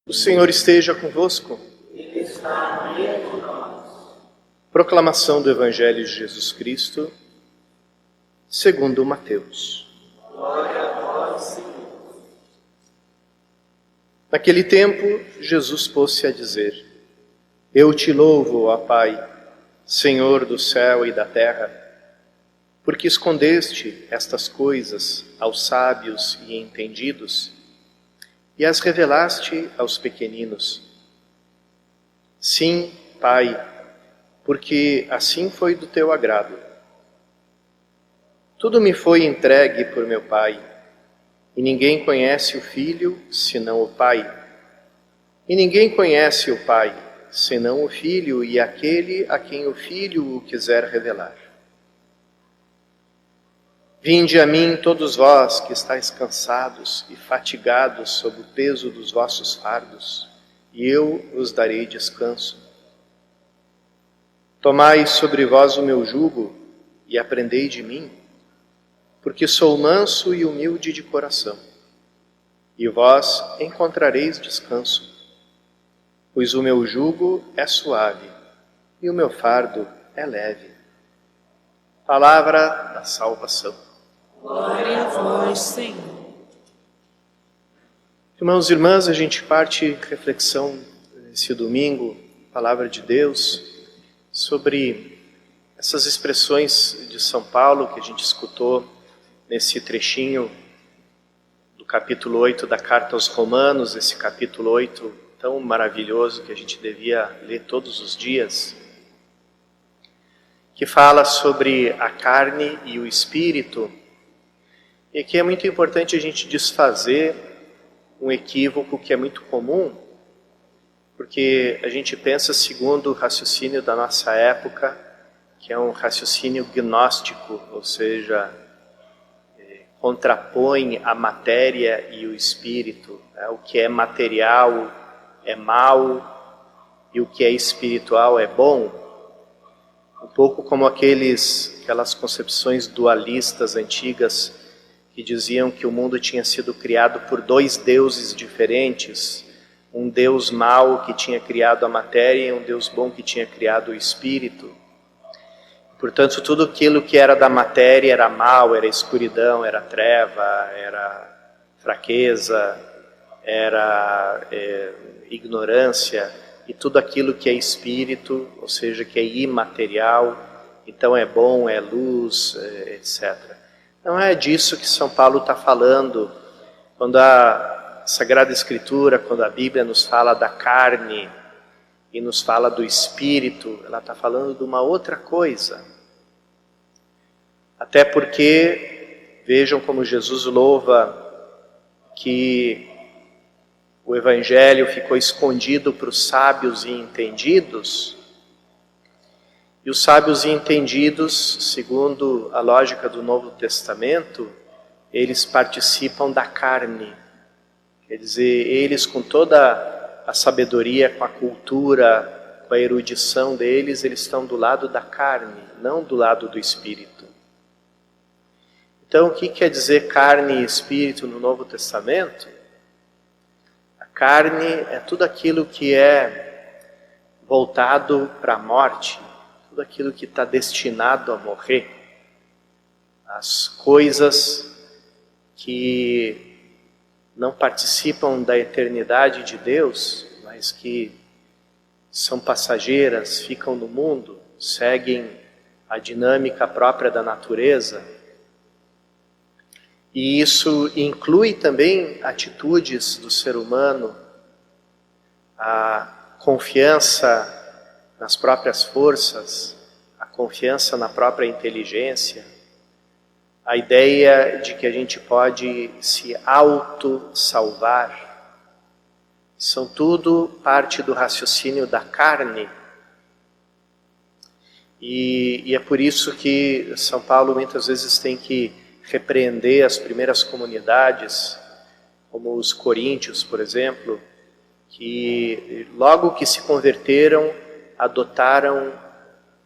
O Senhor esteja convosco. Ele está no meio de nós. Proclamação do Evangelho de Jesus Cristo, segundo Mateus. Glória a vós, Senhor. Naquele tempo, Jesus pôs-se a dizer: Eu te louvo, ó Pai, Senhor do céu e da terra, porque escondeste estas coisas aos sábios e entendidos e as revelaste aos pequeninos. Sim, Pai, porque assim foi do teu agrado. Tudo me foi entregue por meu Pai, e ninguém conhece o Filho senão o Pai. E ninguém conhece o Pai senão o Filho e aquele a quem o Filho o quiser revelar. Vinde a mim todos vós que estáis cansados e fatigados sob o peso dos vossos fardos, e eu vos darei descanso. Tomai sobre vós o meu jugo e aprendei de mim, porque sou manso e humilde de coração, e vós encontrareis descanso, pois o meu jugo é suave e o meu fardo é leve. Palavra da salvação. Glória a vós, Senhor. Irmãos e irmãs, a gente parte reflexão esse domingo, Palavra de Deus, sobre essas expressões de São Paulo que a gente escutou nesse trechinho do capítulo 8 da Carta aos Romanos, esse capítulo 8 tão maravilhoso que a gente devia ler todos os dias, que fala sobre a carne e o espírito. E aqui é muito importante a gente desfazer um equívoco que é muito comum, porque a gente pensa segundo o raciocínio da nossa época, que é um raciocínio gnóstico, ou seja, contrapõe a matéria e o espírito. O que é material é mal e o que é espiritual é bom. Um pouco como aquelas concepções dualistas antigas que diziam que o mundo tinha sido criado por dois deuses diferentes, um Deus mau que tinha criado a matéria e um Deus bom que tinha criado o espírito. Portanto, tudo aquilo que era da matéria era mal, era escuridão, era treva, era fraqueza, era ignorância, e tudo aquilo que é espírito, ou seja, que é imaterial, então é bom, é luz, etc. Não é disso que São Paulo está falando quando a Sagrada Escritura, quando a Bíblia nos fala da carne e nos fala do espírito, ela está falando de uma outra coisa. Até porque, vejam como Jesus louva que o Evangelho ficou escondido para os sábios e entendidos. E os sábios e entendidos, segundo a lógica do Novo Testamento, eles participam da carne. Quer dizer, eles com toda a sabedoria, com a cultura, com a erudição deles, eles estão do lado da carne, não do lado do espírito. Então, o que quer dizer carne e espírito no Novo Testamento? A carne é tudo aquilo que é voltado para a morte, tudo aquilo que está destinado a morrer, as coisas que não participam da eternidade de Deus, mas que são passageiras, ficam no mundo, seguem a dinâmica própria da natureza. E isso inclui também atitudes do ser humano, a confiança nas próprias forças, a confiança na própria inteligência, a ideia de que a gente pode se auto-salvar. São tudo parte do raciocínio da carne. E é por isso que São Paulo muitas vezes tem que repreender as primeiras comunidades, como os coríntios, por exemplo, que logo que se converteram, adotaram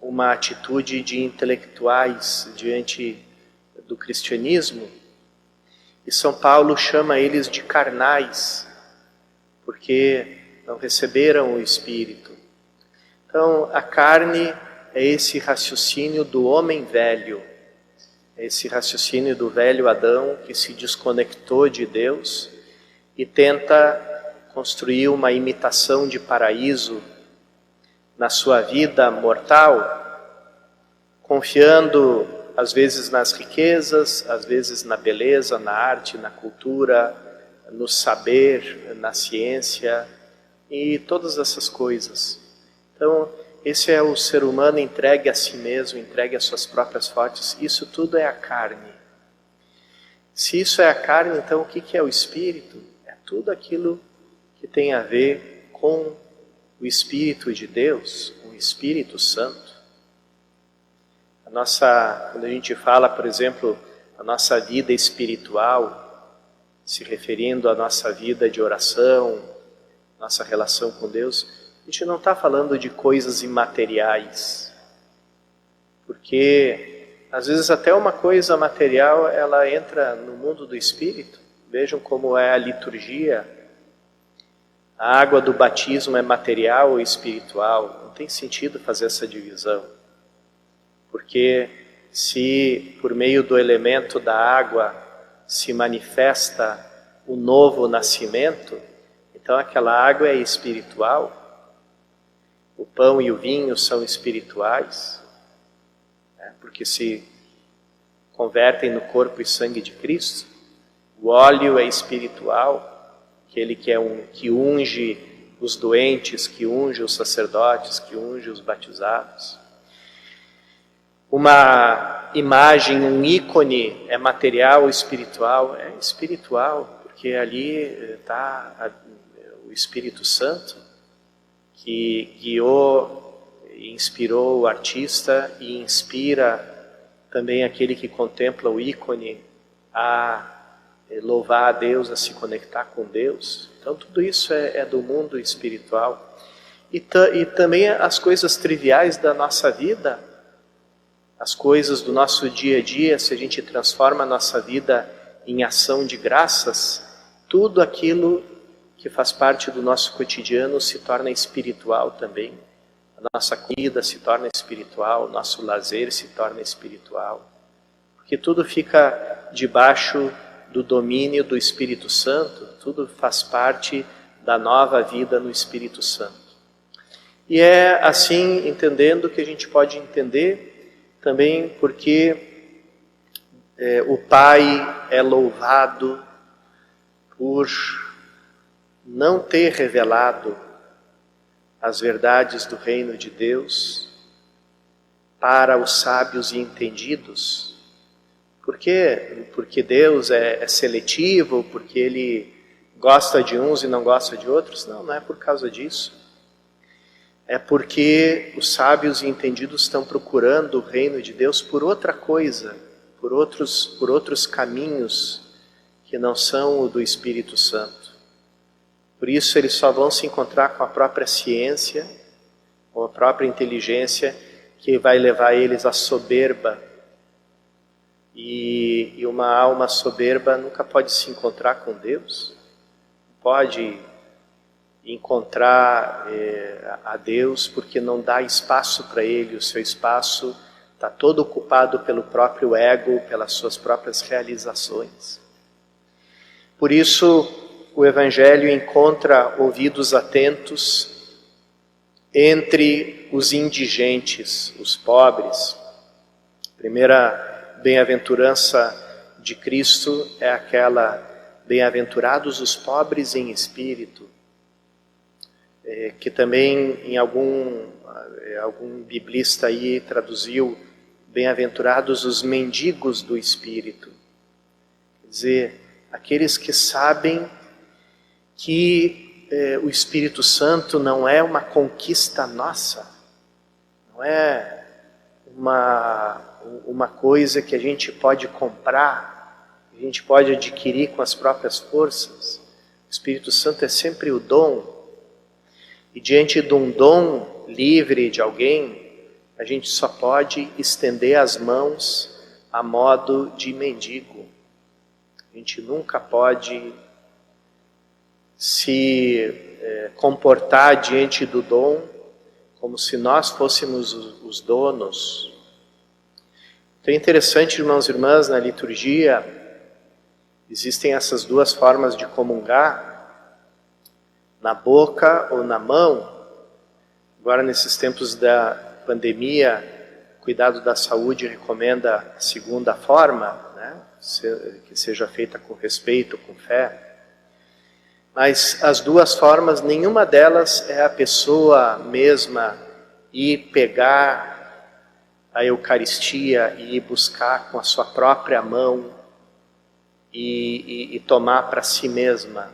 uma atitude de intelectuais diante do cristianismo, e São Paulo chama eles de carnais, porque não receberam o Espírito. Então, a carne é esse raciocínio do homem velho, é esse raciocínio do velho Adão que se desconectou de Deus e tenta construir uma imitação de paraíso na sua vida mortal, confiando às vezes nas riquezas, às vezes na beleza, na arte, na cultura, no saber, na ciência e todas essas coisas. Então, esse é o ser humano entregue a si mesmo, entregue às suas próprias forças. Isso tudo é a carne. Se isso é a carne, então o que é o Espírito? É tudo aquilo que tem a ver com o Espírito de Deus, o Espírito Santo. Quando a gente fala, por exemplo, a nossa vida espiritual, se referindo à nossa vida de oração, nossa relação com Deus, a gente não está falando de coisas imateriais, porque às vezes até uma coisa material ela entra no mundo do Espírito. Vejam como é a liturgia. A água do batismo é material ou espiritual? Não tem sentido fazer essa divisão, porque se por meio do elemento da água se manifesta o novo nascimento, então aquela água é espiritual. O pão e o vinho são espirituais, porque se convertem no corpo e sangue de Cristo. O óleo é espiritual, aquele que unge os doentes, que unge os sacerdotes, que unge os batizados. Uma imagem, um ícone é material ou espiritual? É espiritual, porque ali está o Espírito Santo, que guiou e inspirou o artista e inspira também aquele que contempla o ícone a louvar a Deus, a se conectar com Deus. Então tudo isso é do mundo espiritual. E também as coisas triviais da nossa vida, as coisas do nosso dia a dia, se a gente transforma a nossa vida em ação de graças, tudo aquilo que faz parte do nosso cotidiano se torna espiritual também. A nossa comida se torna espiritual, o nosso lazer se torna espiritual. Porque tudo fica debaixo do domínio do Espírito Santo, tudo faz parte da nova vida no Espírito Santo. E é assim, entendendo, que a gente pode entender também porque o Pai é louvado por não ter revelado as verdades do reino de Deus para os sábios e entendidos. Por quê? Porque Deus é seletivo, porque Ele gosta de uns e não gosta de outros? Não, não é por causa disso. É porque os sábios e entendidos estão procurando o reino de Deus por outra coisa, por outros caminhos que não são o do Espírito Santo. Por isso eles só vão se encontrar com a própria ciência, com a própria inteligência, que vai levar eles à soberba. E uma alma soberba nunca pode se encontrar com Deus, pode encontrar a Deus porque não dá espaço para Ele, o seu espaço está todo ocupado pelo próprio ego, pelas suas próprias realizações. Por isso, o Evangelho encontra ouvidos atentos entre os indigentes, os pobres. A primeira bem-aventurança de Cristo é aquela: bem-aventurados os pobres em espírito, que também em algum biblista aí traduziu bem-aventurados os mendigos do espírito. Quer dizer, aqueles que sabem que o Espírito Santo não é uma conquista nossa, não é uma coisa que a gente pode comprar, a gente pode adquirir com as próprias forças. O Espírito Santo é sempre o dom, e diante de um dom livre de alguém, a gente só pode estender as mãos a modo de mendigo. A gente nunca pode se comportar diante do dom como se nós fôssemos os donos. Então é interessante, irmãos e irmãs, na liturgia existem essas duas formas de comungar, na boca ou na mão. Agora, nesses tempos da pandemia, o cuidado da saúde recomenda a segunda forma, né? Que seja feita com respeito, com fé. Mas as duas formas, nenhuma delas é a pessoa mesma ir pegar a Eucaristia e ir buscar com a sua própria mão e tomar para si mesma.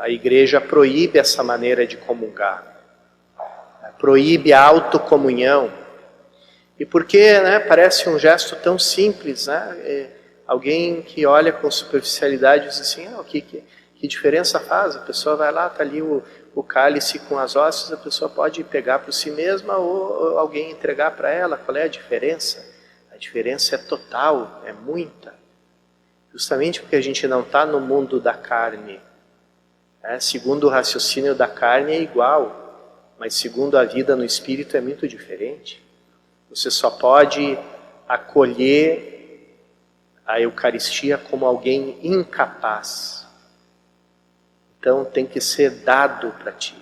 A igreja proíbe essa maneira de comungar, proíbe a autocomunhão. E porque, né, parece um gesto tão simples, né? Alguém que olha com superficialidade diz assim, que diferença faz? A pessoa vai lá, está ali o cálice com as hóstias, a pessoa pode pegar por si mesma ou alguém entregar para ela. Qual é a diferença? A diferença é total, é muita. Justamente porque a gente não está no mundo da carne. Segundo o raciocínio da carne é igual, mas segundo a vida no Espírito é muito diferente. Você só pode acolher a Eucaristia como alguém incapaz. Então tem que ser dado para ti,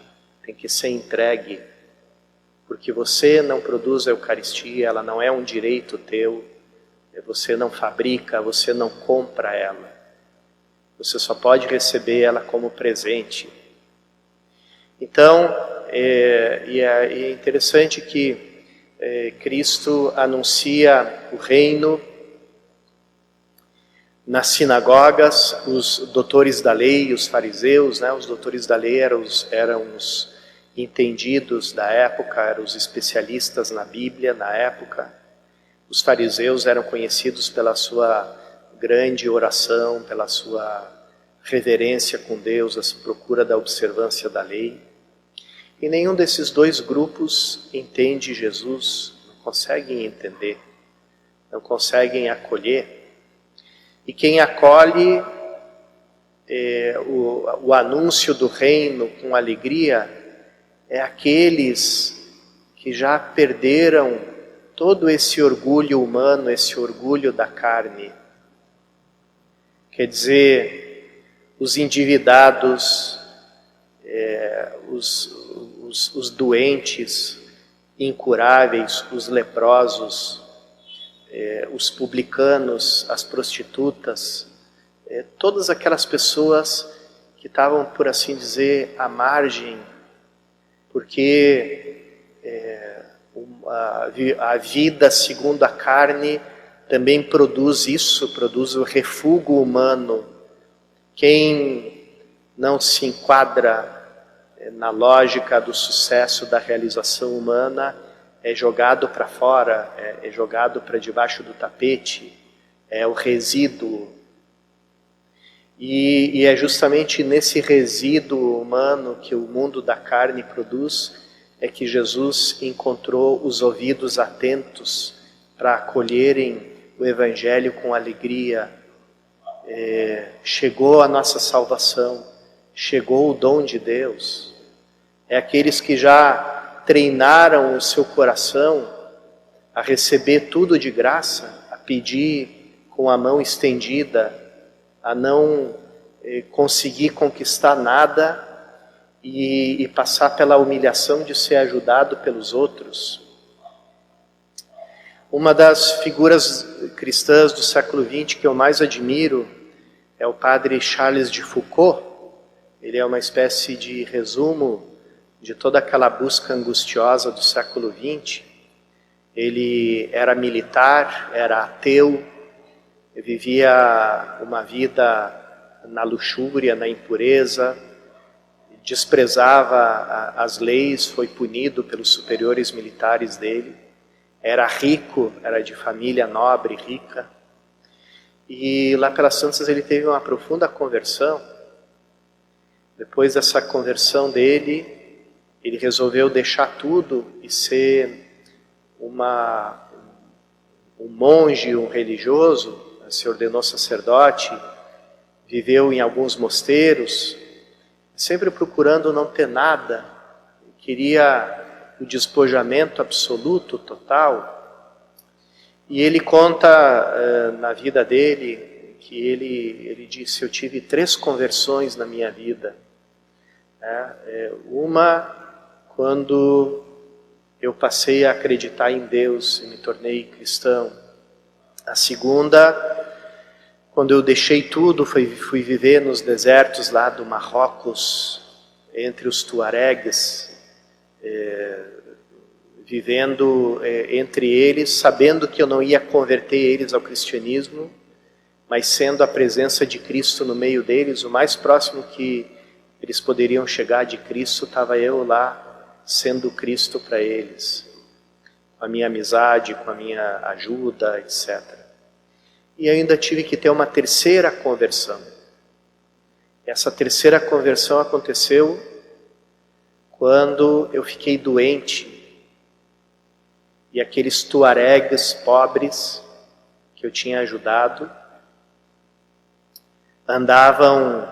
tem que ser entregue, porque você não produz a Eucaristia, ela não é um direito teu, você não fabrica, você não compra ela, você só pode receber ela como presente. Então, é interessante que Cristo anuncia o reino nas sinagogas. Os doutores da lei, os fariseus, né, os doutores da lei eram os entendidos da época, eram os especialistas na Bíblia na época. Os fariseus eram conhecidos pela sua grande oração, pela sua reverência com Deus, a procura da observância da lei. E nenhum desses dois grupos entende Jesus, não conseguem entender, não conseguem acolher. E quem acolhe o anúncio do reino com alegria é aqueles que já perderam todo esse orgulho humano, esse orgulho da carne. Quer dizer, os endividados, os doentes, incuráveis, os leprosos, os publicanos, as prostitutas, todas aquelas pessoas que estavam, por assim dizer, à margem, porque a vida segundo a carne também produz isso, produz o refúgio humano. Quem não se enquadra na lógica do sucesso da realização humana é jogado para fora, é jogado para debaixo do tapete, é o resíduo. E é justamente nesse resíduo humano que o mundo da carne produz, é que Jesus encontrou os ouvidos atentos para acolherem o Evangelho com alegria. Chegou a nossa salvação, chegou o dom de Deus. É aqueles que já treinaram o seu coração a receber tudo de graça, a pedir com a mão estendida, a não conseguir conquistar nada e passar pela humilhação de ser ajudado pelos outros. Uma das figuras cristãs do século XX que eu mais admiro é o padre Charles de Foucauld. Ele é uma espécie de resumo de toda aquela busca angustiosa do século XX. Ele era militar, era ateu, vivia uma vida na luxúria, na impureza, desprezava as leis, foi punido pelos superiores militares dele, era rico, era de família nobre, rica, e lá pelas Santas ele teve uma profunda conversão. Depois dessa conversão dele, ele resolveu deixar tudo e ser um monge, um religioso, se ordenou sacerdote, viveu em alguns mosteiros, sempre procurando não ter nada, queria o despojamento absoluto, total. E ele conta na vida dele que ele disse: eu tive 3 conversões na minha vida. Uma, quando eu passei a acreditar em Deus e me tornei cristão. A segunda, quando eu deixei tudo, fui viver nos desertos lá do Marrocos, entre os tuaregues, vivendo entre eles, sabendo que eu não ia converter eles ao cristianismo, mas sendo a presença de Cristo no meio deles, o mais próximo que eles poderiam chegar de Cristo, estava eu lá, sendo Cristo para eles, com a minha amizade, com a minha ajuda, etc. E ainda tive que ter uma terceira conversão. Essa terceira conversão aconteceu quando eu fiquei doente e aqueles tuaregues pobres que eu tinha ajudado andavam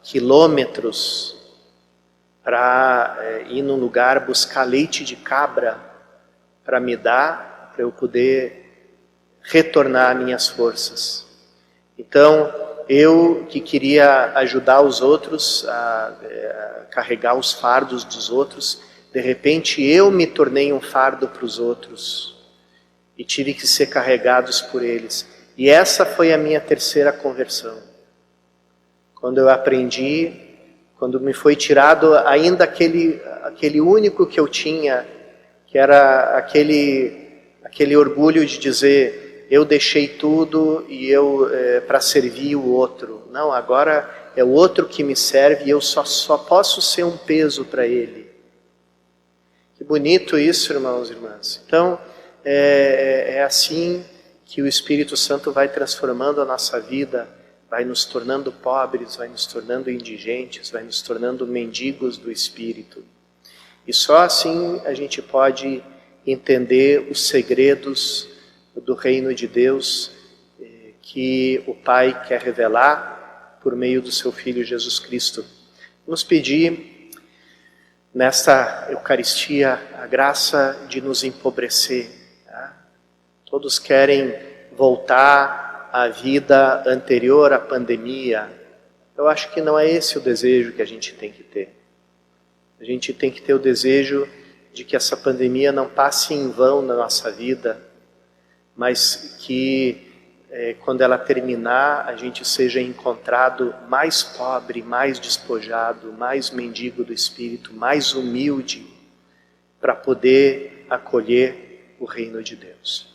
quilômetros para ir num lugar buscar leite de cabra para me dar, para eu poder retornar minhas forças. Então, eu que queria ajudar os outros a carregar os fardos dos outros, de repente eu me tornei um fardo para os outros e tive que ser carregados por eles. E essa foi a minha terceira conversão. Quando eu aprendi, quando me foi tirado ainda aquele único que eu tinha, que era aquele orgulho de dizer: eu deixei tudo e eu para servir o outro. Não, agora é o outro que me serve e eu só posso ser um peso para ele. Que bonito isso, irmãos e irmãs. Então, é assim que o Espírito Santo vai transformando a nossa vida, vai nos tornando pobres, vai nos tornando indigentes, vai nos tornando mendigos do Espírito. E só assim a gente pode entender os segredos do reino de Deus que o Pai quer revelar por meio do seu Filho Jesus Cristo. Vamos pedir nesta Eucaristia a graça de nos empobrecer. Tá? Todos querem voltar à vida anterior à pandemia. Eu acho que não é esse o desejo que a gente tem que ter. A gente tem que ter o desejo de que essa pandemia não passe em vão na nossa vida, mas que quando ela terminar, a gente seja encontrado mais pobre, mais despojado, mais mendigo do Espírito, mais humilde, para poder acolher o reino de Deus.